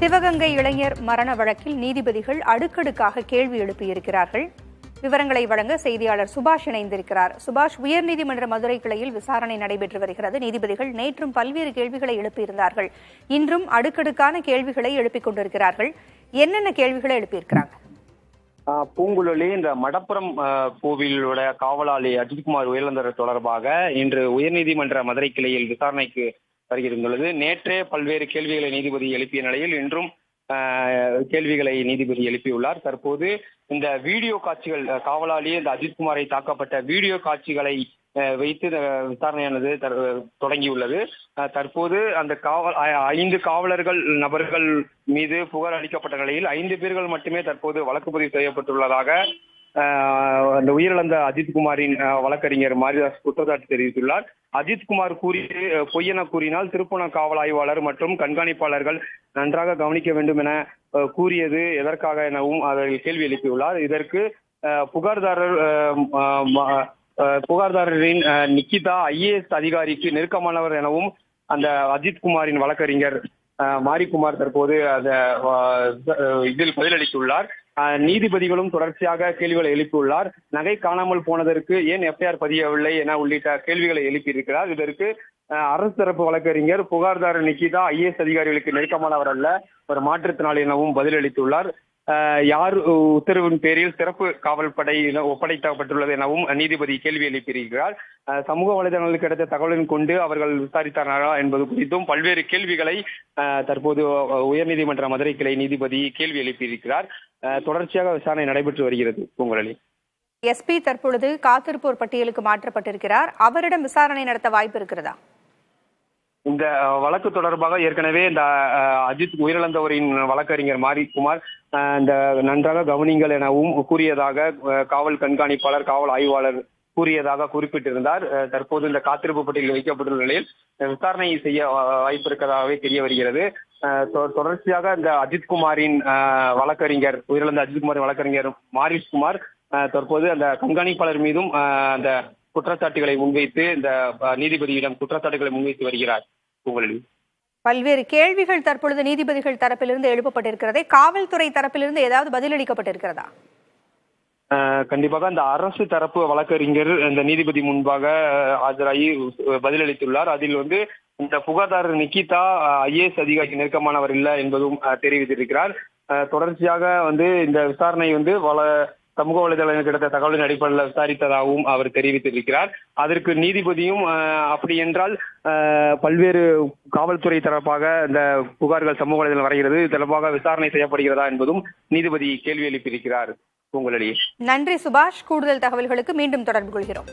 சிவகங்கை இளைஞர் மரண வழக்கில் நீதிபதிகள் அடுக்கடுக்காக கேள்வி எழுப்பியிருக்கிறார்கள். விவரங்களை வழங்க செய்தியாளர் சுபாஷ் இணைந்திருக்கிறார். சுபாஷ், உயர்நீதிமன்ற மதுரை கிளையில் விசாரணை நடைபெற்று வருகிறது. நீதிபதிகள் நேற்றும் பல்வேறு கேள்விகளை எழுப்பியிருந்தார்கள். இன்றும் அடுக்கடுக்கான கேள்விகளை எழுப்பிக் கொண்டிருக்கிறார்கள். என்னென்ன கேள்விகளை எழுப்பியிருக்கிறாங்க? பூங்குழலி, இந்த மடப்புரம் கோவிலோட காவலாளி அஜித்குமார் உயிரிழந்தது தொடர்பாக இன்று உயர்நீதிமன்ற மதுரை கிளையில் விசாரணைக்கு வருகிறது. நேற்றே பல்வேறு கேள்விகளை நீதிபதி எழுப்பிய நிலையில் இன்றும் கேள்விகளை நீதிபதி எழுப்பியுள்ளார். தற்போது இந்த வீடியோ காட்சிகள், காவலாளி இந்த அஜித்குமாரை தாக்கப்பட்ட வீடியோ காட்சிகளை வைத்து விசாரணையானது தொடங்கியுள்ளது. தற்போது அந்த 5 காவலர்கள் நபர்கள் மீது புகார் அளிக்கப்பட்ட நிலையில் 5 பேர்கள் மட்டுமே தற்போது வழக்கு பதிவு செய்யப்பட்டுள்ளதாக அந்த உயிரிழந்த அஜித்குமாரின் வழக்கறிஞர் மாரிதாஸ் குற்றச்சாட்டு தெரிவித்துள்ளார். அஜித்குமார் பொய்யென கூறினால் திருப்புவனம் காவல் ஆய்வாளர் மற்றும் கண்காணிப்பாளர்கள் நன்றாக கவனிக்க வேண்டும் என கூறியது எதற்காக எனவும் அவர்கள் கேள்வி எழுப்பியுள்ளார். இதற்கு புகார்தாரரின் நிக்கிதா IAS அதிகாரிக்கு நெருக்கமானவர் எனவும் அந்த அஜித்குமாரின் வழக்கறிஞர் மாரிக்குமார் தற்போது இதில் பதிலளித்துள்ளார். நீதிபதிகளும் தொடர்ச்சியாக கேள்விகளை எழுப்பியுள்ளார். நகை காணாமல் போனதற்கு ஏன் FIR பதியவில்லை என உள்ளிட்ட கேள்விகளை எழுப்பியிருக்கிறார். இதற்கு அரசு தரப்பு வழக்கறிஞர் புகார்தாரர் நிக்கிதா IAS அதிகாரிகளுக்கு நெருக்கமானவர் அல்ல, ஒரு மாற்றுத்திறனாளி எனவும் பதிலளித்துள்ளார். யார் உத்தரவின் பேரில் சிறப்பு காவல் படை ஒப்படைக்கப்பட்டுள்ளது எனவும் நீதிபதி கேள்வி எழுப்பியிருக்கிறார். சமூக வலைதளங்களுக்கு கிடைத்த தகவலின் கொண்டு அவர்கள் விசாரித்தார்களா என்பது குறித்தும் பல்வேறு கேள்விகளை தற்போது உயர்நீதிமன்ற மதுரை கிளை நீதிபதி கேள்வி எழுப்பியிருக்கிறார். தொடர்ச்சியாக விசாரணை நடைபெற்று வருகிறது. பூங்குழலி, SP தற்பொழுது காத்திருப்போர் பட்டியலுக்கு மாற்றப்பட்டிருக்கிறார். அவரிடம் விசாரணை நடத்த வாய்ப்பு இருக்கிறதா? இந்த வழக்கு தொடர்பாக ஏற்கனவே இந்த அஜித் உயிரிழந்தவரின் வழக்கறிஞர் மாரிக்குமார் இந்த நன்றாக கவனிங்கள் எனவும் கூறியதாக காவல் கண்காணிப்பாளர், காவல் ஆய்வாளர் கூறியதாக குறிப்பிட்டிருந்தார். தற்போது இந்த காத்திருப்பு பட்டியலில் வைக்கப்பட்டுள்ள நிலையில் விசாரணை செய்ய வாய்ப்பு இருக்கிறதாகவே தெரிய வருகிறது. தொடர்ச்சியாக இந்த அஜித்குமாரின் வழக்கறிஞர், உயிரிழந்த அஜித்குமாரின் வழக்கறிஞர் மாரிஷ்குமார் தற்போது அந்த கண்காணிப்பாளர் மீதும் அந்த குற்றச்சாட்டுகளை முன்வைத்து இந்த நீதிபதியிடம் குற்றச்சாட்டுகளை முன்வைத்து வருகிறார். பல்வேறு கேள்விகள் தற்பொழுது நீதிபதிகள் தரப்பிலிருந்து எழுப்பப்பட்டிருக்கிறதே, காவல்துறை தரப்பிலிருந்து ஏதாவது பதிலளிக்கப்பட்டிருக்கிறதா? கண்டிப்பாக அந்த அரசு தரப்பு வழக்கறிஞர் இந்த நீதிபதி முன்பாக ஆஜராகி பதிலளித்துள்ளார். அதில் இந்த புகார்தாரர் நிக்கிதா IAS அதிகாரி நெருக்கமானவர் இல்லை என்பதும் தெரிவித்திருக்கிறார். தொடர்ச்சியாக இந்த விசாரணை சமூக வலைதளங்கள் கிடைத்த தகவலின் அடிப்படையில் விசாரித்ததாகவும் அவர் தெரிவித்திருக்கிறார். அதற்கு நீதிபதியும் அப்படி என்றால் பல்வேறு காவல்துறை தரப்பாக இந்த புகார்கள் சமூக வலைதளம் வருகிறது, தொடர்பாக விசாரணை செய்யப்படுகிறதா என்பதும் நீதிபதி கேள்வி எழுப்பியிருக்கிறார். பூங்குழலி, நன்றி சுபாஷ். கூடுதல் தகவல்களுக்கு மீண்டும் தொடர்பு கொள்கிறோம்.